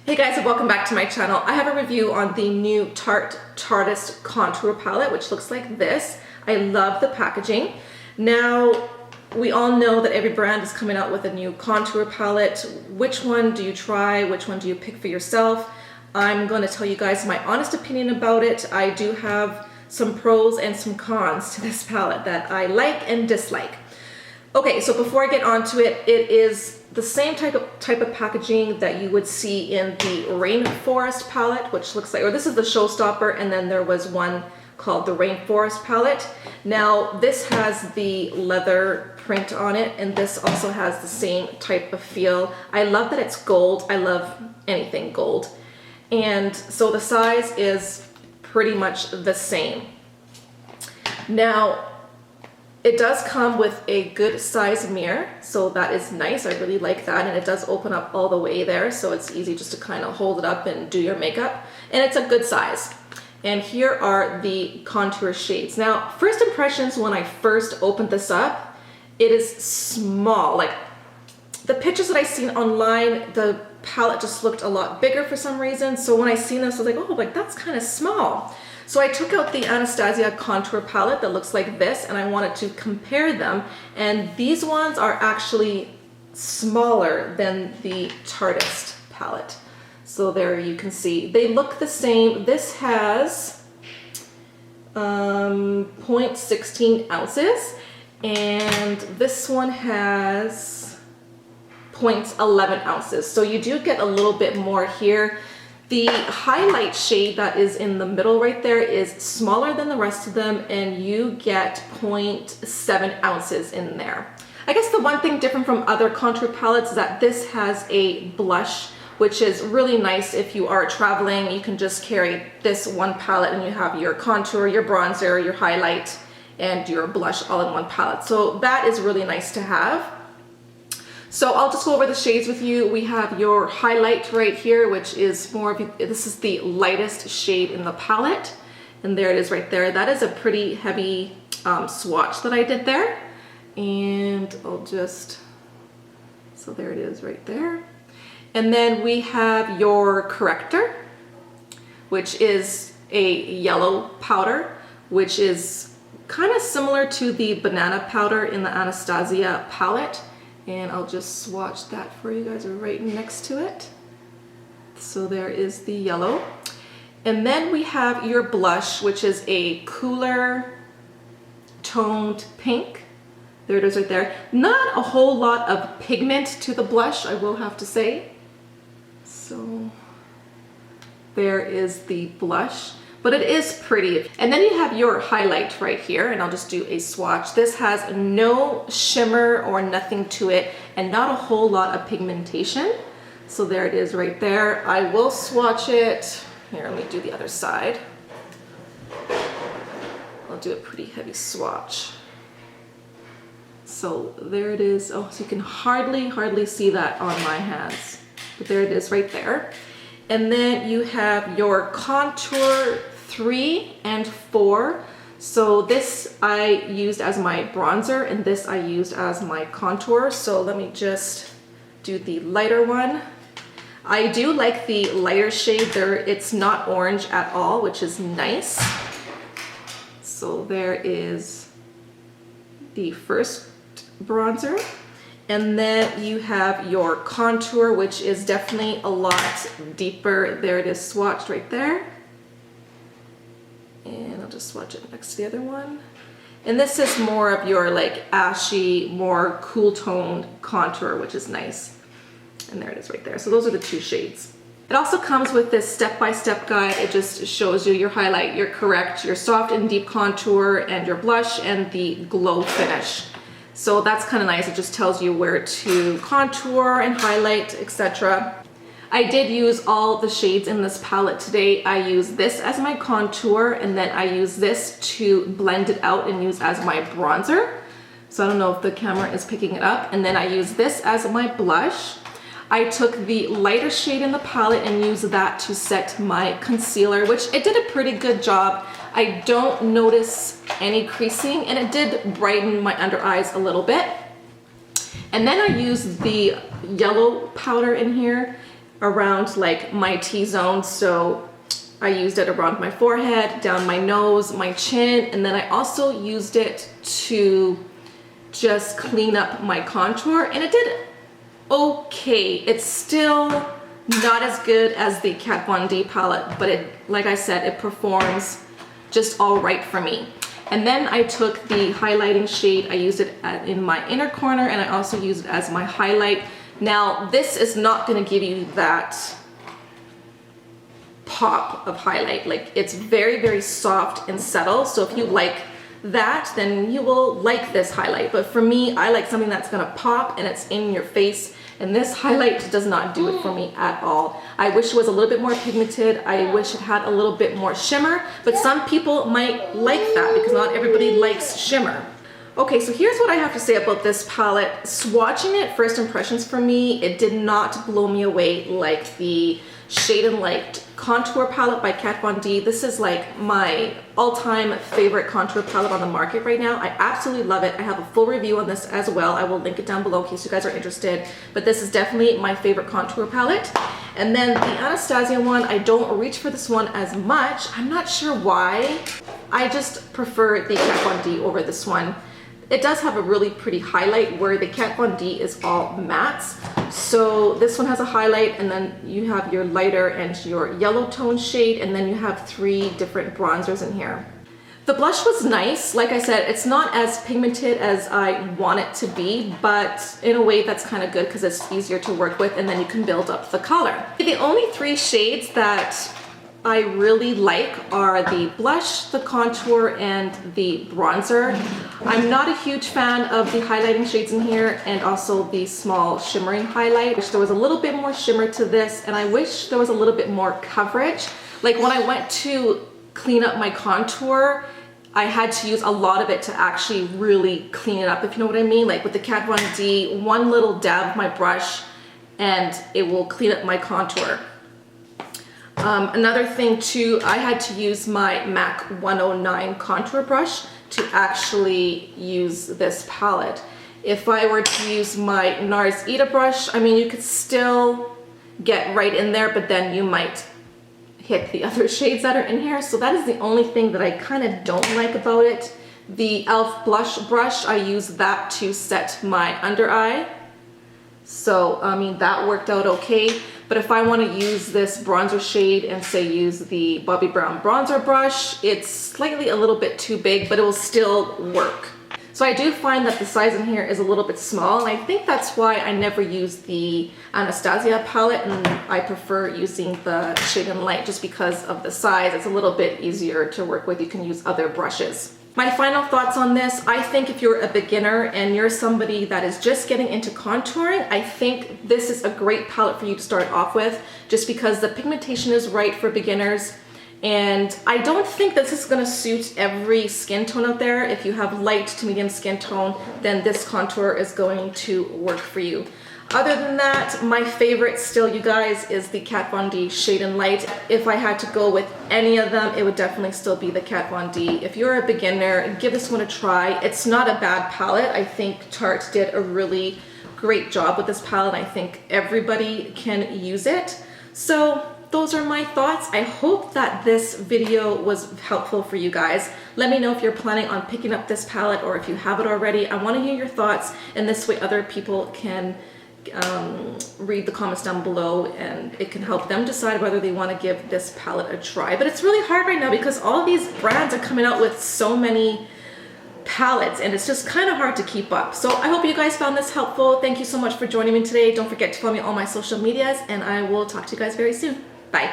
Hey guys, and welcome back to my channel. I have a review on the new Tarte Tarteist contour palette, which looks like this. I love the packaging. Now, we all know that every brand is coming out with a new contour palette. Which one do you try? Which one do you pick for yourself? I'm going to tell you guys my honest opinion about it. I do have some pros and some cons to this palette that I like and dislike. Okay, so before I get onto it, it is the same type of packaging that you would see in the Rainforest palette, which looks like, or this is the Showstopper, and then there was one called the Rainforest palette. Now, this has the leather print on it, and this also has the same type of feel. I love that it's gold. I love anything gold. And so the size is pretty much the same. Now, it does come with a good size mirror, so that is nice. I really like that, and it does open up all the way there, so it's easy just to kind of hold it up and do your makeup, and it's a good size. And here are the contour shades. Now, first impressions when I first opened this up, it is small. Like, the pictures that I seen online, the palette just looked a lot bigger for some reason, so when I seen this, I was like, oh, like that's kind of small. So I took out the Anastasia contour palette that looks like this, and I wanted to compare them, and these ones are actually smaller than the Tarteist palette. So there you can see, they look the same. This has 0.16 ounces, and this one has 0.11 ounces. So you do get a little bit more here. The highlight shade that is in the middle right there is smaller than the rest of them, and you get 0.7 ounces in there. I guess the one thing different from other contour palettes is that this has a blush, which is really nice if you are traveling. You can just carry this one palette and you have your contour, your bronzer, your highlight, and your blush all in one palette. So that is really nice to have. So I'll just go over the shades with you. We have your highlight right here, which is more of, this is the lightest shade in the palette. And there it is right there. That is a pretty heavy swatch that I did there. And I'll just, so there it is right there. And then we have your corrector, which is a yellow powder, which is kind of similar to the banana powder in the Anastasia palette. And I'll just swatch that for you guys right next to it. So there is the yellow. And then we have your blush, which is a cooler toned pink. There it is right there. Not a whole lot of pigment to the blush, I will have to say. So there is the blush. But it is pretty. And then you have your highlight right here, and I'll just do a swatch. This has no shimmer or nothing to it, and not a whole lot of pigmentation. So there it is right there. I will swatch it. Here, let me do the other side. I'll do a pretty heavy swatch. So there it is. Oh, so you can hardly see that on my hands. But there it is right there. And then you have your contour 3 and 4. So this I used as my bronzer, and this I used as my contour. So let me just do the lighter one. I do like the lighter shade there. It's not orange at all, which is nice. So there is the first bronzer. And then you have your contour, which is definitely a lot deeper. There it is swatched right there. And I'll just swatch it next to the other one. And this is more of your like ashy, more cool toned contour, which is nice. And there it is right there. So those are the two shades. It also comes with this step-by-step guide. It just shows you your highlight, your correct, your soft and deep contour, and your blush, and the glow finish. So that's kind of nice. It just tells you where to contour and highlight, etc. I did use all the shades in this palette today. I use this as my contour, and then I use this to blend it out and use as my bronzer. So I don't know if the camera is picking it up. And then I use this as my blush. I took the lighter shade in the palette and used that to set my concealer, which it did a pretty good job. I don't notice any creasing, and it did brighten my under eyes a little bit. And then I used the yellow powder in here, around like my T-zone. So I used it around my forehead, down my nose, my chin, and then I also used it to just clean up my contour, and it did okay. It's still not as good as the Kat Von D palette, but it, like I said, it performs just all right for me. And then I took the highlighting shade, I used it in my inner corner, and I also used it as my highlight. Now, this is not gonna give you that pop of highlight. Like, it's very, very soft and subtle. So if you like that, then you will like this highlight. But for me, I like something that's gonna pop and it's in your face. And this highlight does not do it for me at all. I wish it was a little bit more pigmented. I wish it had a little bit more shimmer, but some people might like that because not everybody likes shimmer. Okay, so here's what I have to say about this palette. Swatching it, first impressions for me, it did not blow me away like the Shade and Light contour palette by Kat Von D. This is like my all-time favorite contour palette on the market right now. I absolutely love it. I have a full review on this as well. I will link it down below in case you guys are interested, but this is definitely my favorite contour palette. And then the Anastasia one, I don't reach for this one as much. I'm not sure why. I just prefer the Kat Von D over this one. It does have a really pretty highlight where the Kat Von D is all mattes. So this one has a highlight, and then you have your lighter and your yellow tone shade, and then you have 3 different bronzers in here. The blush was nice. Like I said, it's not as pigmented as I want it to be, but in a way that's kind of good because it's easier to work with, and then you can build up the color. The only 3 shades that I really like are the blush, the contour, and the bronzer. I'm not a huge fan of the highlighting shades in here, and also the small shimmering highlight. I wish there was a little bit more shimmer to this, and I wish there was a little bit more coverage. Like when I went to clean up my contour, I had to use a lot of it to actually really clean it up, if you know what I mean. Like with the Kat Von D, one little dab of my brush and it will clean up my contour. Another thing too, I had to use my MAC 109 contour brush to actually use this palette. If I were to use my NARS Ita brush, I mean, you could still get right in there, but then you might hit the other shades that are in here. So that is the only thing that I kind of don't like about it. The e.l.f. blush brush, I use that to set my under eye. So, I mean, that worked out okay. But if I want to use this bronzer shade and say use the Bobbi Brown bronzer brush, it's slightly a little bit too big, but it will still work. So I do find that the size in here is a little bit small, and I think that's why I never use the Anastasia palette, and I prefer using the Shade and Light just because of the size. It's a little bit easier to work with. You can use other brushes. My final thoughts on this, I think if you're a beginner and you're somebody that is just getting into contouring, I think this is a great palette for you to start off with, just because the pigmentation is right for beginners. And I don't think this is gonna suit every skin tone out there. If you have light to medium skin tone, then this contour is going to work for you. Other than that, my favorite still, you guys, is the Kat Von D Shade and Light. If I had to go with any of them, it would definitely still be the Kat Von D. If you're a beginner, give this one a try. It's not a bad palette. I think Tarte did a really great job with this palette. I think everybody can use it. So those are my thoughts. I hope that this video was helpful for you guys. Let me know if you're planning on picking up this palette or if you have it already. I want to hear your thoughts, and this way other people can read the comments down below, and it can help them decide whether they want to give this palette a try. But it's really hard right now because all these brands are coming out with so many palettes, and it's just kind of hard to keep up. So I hope you guys found this helpful. Thank you so much for joining me today. Don't forget to follow me on all my social medias, and I will talk to you guys very soon. Bye.